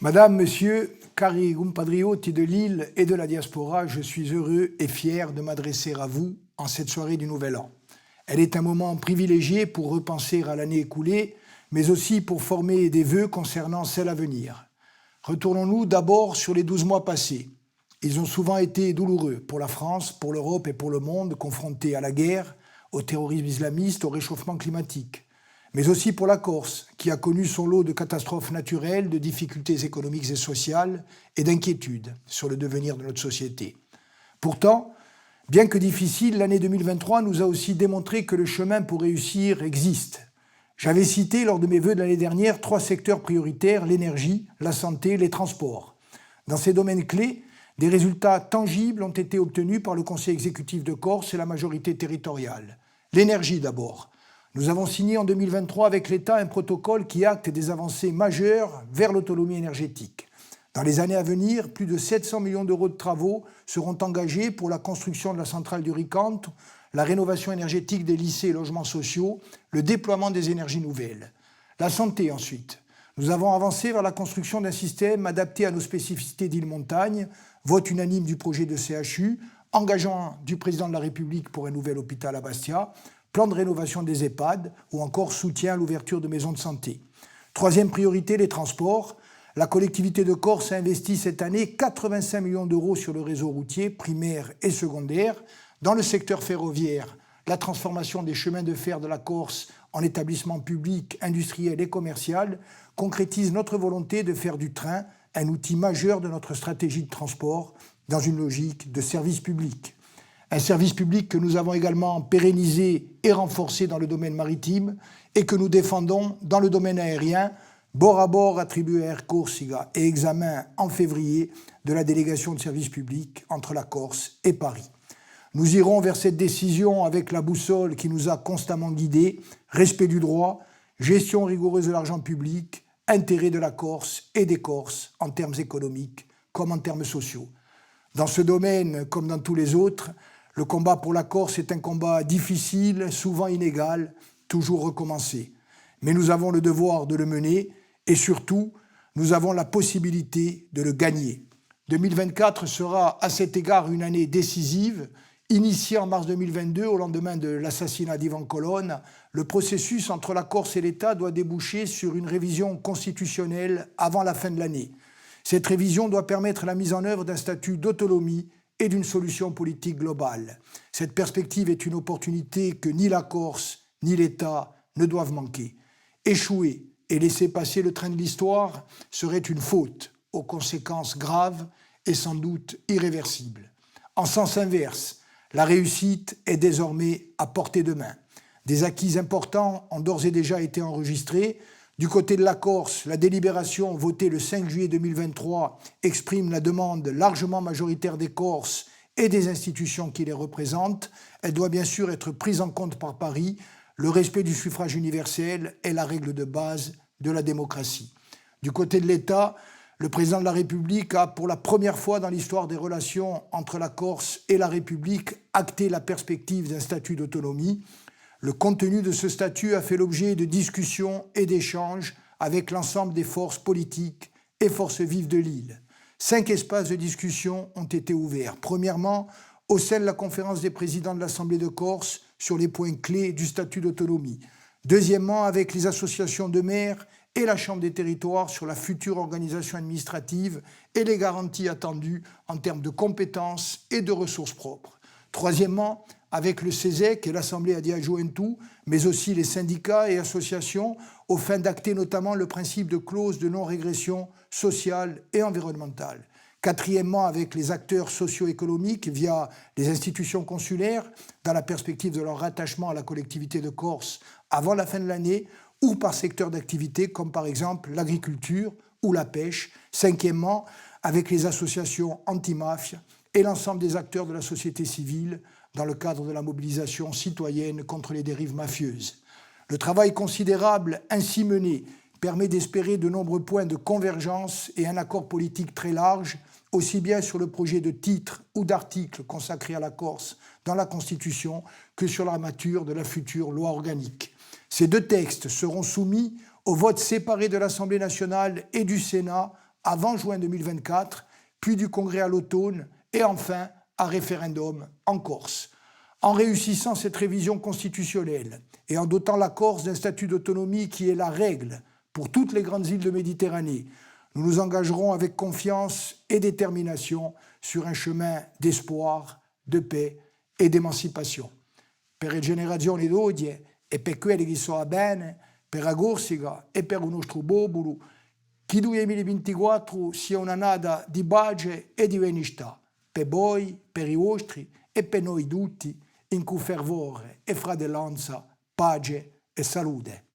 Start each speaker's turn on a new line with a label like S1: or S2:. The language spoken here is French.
S1: Madame, Monsieur, cari compatriotes de Lille et de la diaspora, je suis heureux et fier de m'adresser à vous en cette soirée du Nouvel An. Elle est un moment privilégié pour repenser à l'année écoulée, mais aussi pour former des vœux concernant celle à venir. Retournons-nous d'abord sur les 12 mois passés. Ils ont souvent été douloureux pour la France, pour l'Europe et pour le monde, confrontés à la guerre, au terrorisme islamiste, au réchauffement climatique. Mais aussi pour la Corse, qui a connu son lot de catastrophes naturelles, de difficultés économiques et sociales et d'inquiétudes sur le devenir de notre société. Pourtant, bien que difficile, l'année 2023 nous a aussi démontré que le chemin pour réussir existe. J'avais cité lors de mes vœux de l'année dernière 3 secteurs prioritaires, l'énergie, la santé, les transports. Dans ces domaines clés, des résultats tangibles ont été obtenus par le Conseil exécutif de Corse et la majorité territoriale. L'énergie d'abord. Nous avons signé en 2023 avec l'État un protocole qui acte des avancées majeures vers l'autonomie énergétique. Dans les années à venir, plus de 700 millions d'euros de travaux seront engagés pour la construction de la centrale du Ricante, la rénovation énergétique des lycées et logements sociaux, le déploiement des énergies nouvelles. La santé ensuite. Nous avons avancé vers la construction d'un système adapté à nos spécificités d'île-montagne, vote unanime du projet de CHU, engagement du président de la République pour un nouvel hôpital à Bastia, plan de rénovation des EHPAD ou encore soutien à l'ouverture de maisons de santé. Troisième priorité, les transports. La collectivité de Corse a investi cette année 85 millions d'euros sur le réseau routier, primaire et secondaire. Dans le secteur ferroviaire, la transformation des chemins de fer de la Corse en établissement public, industriel et commercial concrétise notre volonté de faire du train un outil majeur de notre stratégie de transport dans une logique de service public. Un service public que nous avons également pérennisé et renforcé dans le domaine maritime et que nous défendons dans le domaine aérien, bord à bord attribué à Air Corsica et examen en février de la délégation de service public entre la Corse et Paris. Nous irons vers cette décision avec la boussole qui nous a constamment guidés, respect du droit, gestion rigoureuse de l'argent public, intérêt de la Corse et des Corses en termes économiques comme en termes sociaux. Dans ce domaine, comme dans tous les autres, le combat pour la Corse est un combat difficile, souvent inégal, toujours recommencé. Mais nous avons le devoir de le mener et surtout, nous avons la possibilité de le gagner. 2024 sera à cet égard une année décisive. Initié en mars 2022, au lendemain de l'assassinat d'Ivan Colonna, le processus entre la Corse et l'État doit déboucher sur une révision constitutionnelle avant la fin de l'année. Cette révision doit permettre la mise en œuvre d'un statut d'autonomie et d'une solution politique globale. Cette perspective est une opportunité que ni la Corse ni l'État ne doivent manquer. Échouer et laisser passer le train de l'histoire serait une faute aux conséquences graves et sans doute irréversibles. En sens inverse, la réussite est désormais à portée de main. Des acquis importants ont d'ores et déjà été enregistrés. Du côté de la Corse, la délibération votée le 5 juillet 2023 exprime la demande largement majoritaire des Corses et des institutions qui les représentent. Elle doit bien sûr être prise en compte par Paris. Le respect du suffrage universel est la règle de base de la démocratie. Du côté de l'État, le président de la République a, pour la première fois dans l'histoire des relations entre la Corse et la République, acté la perspective d'un statut d'autonomie. Le contenu de ce statut a fait l'objet de discussions et d'échanges avec l'ensemble des forces politiques et forces vives de l'île. 5 espaces de discussion ont été ouverts. Premièrement, au sein de la conférence des présidents de l'Assemblée de Corse sur les points clés du statut d'autonomie. Deuxièmement, avec les associations de maires et la Chambre des territoires sur la future organisation administrative et les garanties attendues en termes de compétences et de ressources propres. Troisièmement, avec le CESEC et l'Assemblée Adiajuentu, mais aussi les syndicats et associations, aux fins d'acter notamment le principe de clause de non-régression sociale et environnementale. Quatrièmement, avec les acteurs socio-économiques via les institutions consulaires, dans la perspective de leur rattachement à la collectivité de Corse avant la fin de l'année, ou par secteur d'activité, comme par exemple l'agriculture ou la pêche. Cinquièmement, avec les associations anti-mafia et l'ensemble des acteurs de la société civile dans le cadre de la mobilisation citoyenne contre les dérives mafieuses. Le travail considérable ainsi mené permet d'espérer de nombreux points de convergence et un accord politique très large, aussi bien sur le projet de titre ou d'article consacré à la Corse dans la Constitution que sur l'armature de la future loi organique. Ces 2 textes seront soumis au vote séparé de l'Assemblée nationale et du Sénat avant juin 2024, puis du congrès à l'automne et enfin un référendum en Corse. En réussissant cette révision constitutionnelle et en dotant la Corse d'un statut d'autonomie qui est la règle pour toutes les grandes îles de Méditerranée, nous nous engagerons avec confiance et détermination sur un chemin d'espoir, de paix et d'émancipation. Per le generazioni d'oggi e per quelli che sono bene, per la Corsica e per il nostro popolo, che il 2024 sia un'annata di pace e di benestare, per voi, per i vostri e per noi tutti, in cui fervore e fratellanza, pace e salute.